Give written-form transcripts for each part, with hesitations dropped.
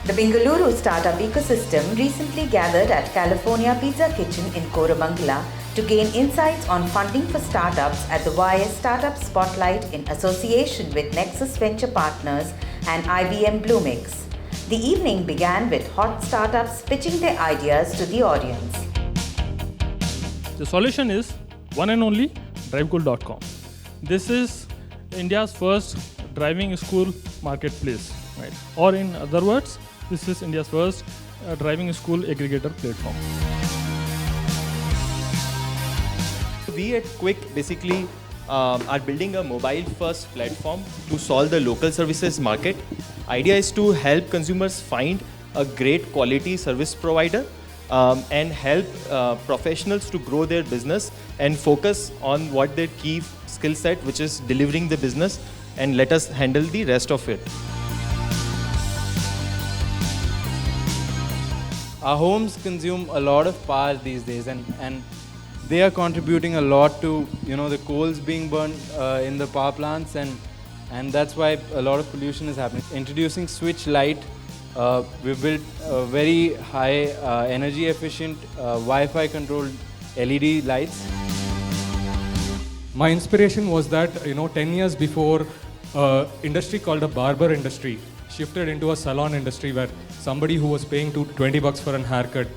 The Bengaluru startup ecosystem recently gathered at California Pizza Kitchen in Koramangala to gain insights on funding for startups at the YS Startup Spotlight in association with Nexus Venture Partners and IBM Bluemix. The evening began with hot startups pitching their ideas to the audience. The solution is one and only drivecool.com. This is India's first driving school marketplace, right? Or in other words, this is India's first driving school aggregator platform. We at Quick basically are building a mobile-first platform to solve the local services market. Idea is to help consumers find a great quality service provider and help professionals to grow their business and focus on what their key skill set, which is delivering the business, and let us handle the rest of it. Our homes consume a lot of power these days, and they are contributing a lot to the coals being burned in the power plants, and that's why a lot of pollution is happening. Introducing Switch Lite, we built very high energy efficient Wi-Fi controlled LED lights. My inspiration was that 10 years before, industry called a barber industry shifted into a salon industry where somebody who was paying $20 for a haircut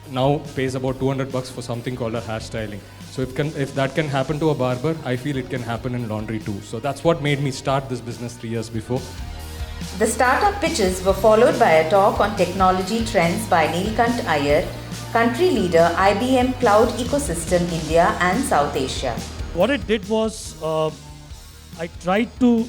now pays about $200 for something called a hairstyling. So if that can happen to a barber, I feel it can happen in laundry too. So that's what made me start this business 3 years before. The startup pitches were followed by a talk on technology trends by Neelkant Iyer, country leader IBM Cloud Ecosystem India and South Asia. What it did was I tried to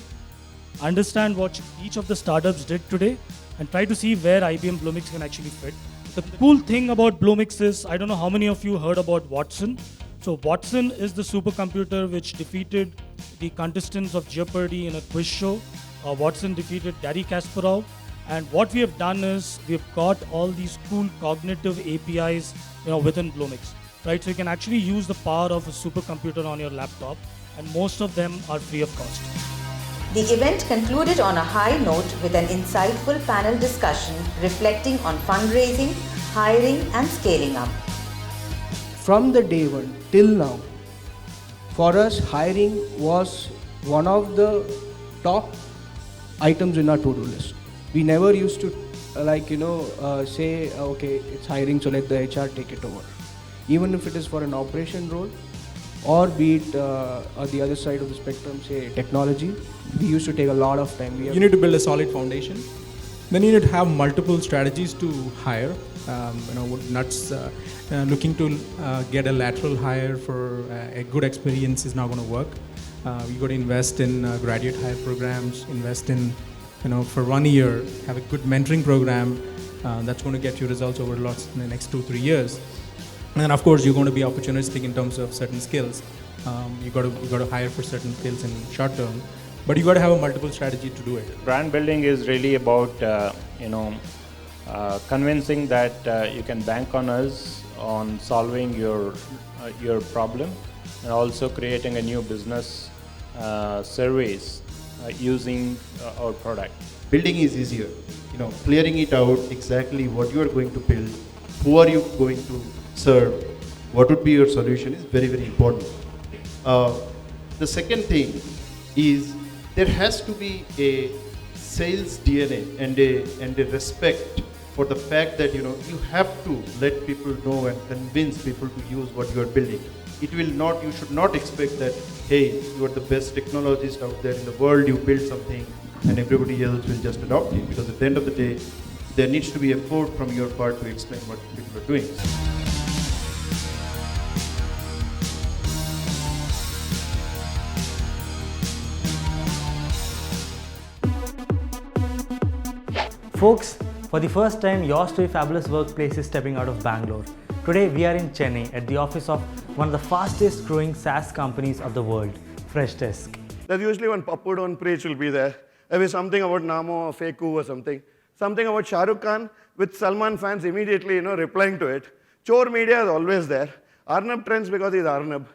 understand what each of the startups did today and try to see where IBM Bluemix can actually fit. The cool thing about Bluemix is, I don't know how many of you heard about Watson. So Watson is the supercomputer which defeated the contestants of Jeopardy in a quiz show. Watson defeated Garry Kasparov. And what we have done is we've got all these cool cognitive APIs within Bluemix. Right? So you can actually use the power of a supercomputer on your laptop, and most of them are free of cost. The event concluded on a high note with an insightful panel discussion reflecting on fundraising, hiring and scaling up. From the day one till now, for us hiring was one of the top items in our to-do list. We never used to say, okay, it's hiring, so let the HR take it over. Even if it is for an operation role, or be it on the other side of the spectrum, say technology, we used to take a lot of time. You need to build a solid foundation. Then you need to have multiple strategies to hire. Looking to get a lateral hire for a good experience is not going to work. You got to invest in graduate hire programs, invest in, for 1 year, have a good mentoring program that's going to get you results over in the next 2-3 years. And of course, you're going to be opportunistic in terms of certain skills. You got to hire for certain skills in short term, but you got to have a multiple strategy to do it. Brand building is really about convincing that you can bank on us on solving your problem, and also creating a new business service using our product. Building is easier. Clearing it out exactly what you are going to build, who are you going to serve, what would be your solution is very, very important. The second thing is there has to be a sales DNA and a respect for the fact that you have to let people know and convince people to use what you are building. You should not expect that, hey, you are the best technologist out there in the world, you build something and everybody else will just adopt it, because at the end of the day, there needs to be effort from your part to explain what people are doing. Folks, for the first time, Yours to a Fabulous Workplace is stepping out of Bangalore. Today, we are in Chennai at the office of one of the fastest growing SaaS companies of the world, Freshdesk. There's usually one Papud on preach will be there. Maybe something about Namo or Feku or something. Something about Shah Rukh Khan with Salman fans immediately replying to it. Chore media is always there. Arnab trends because he's Arnab.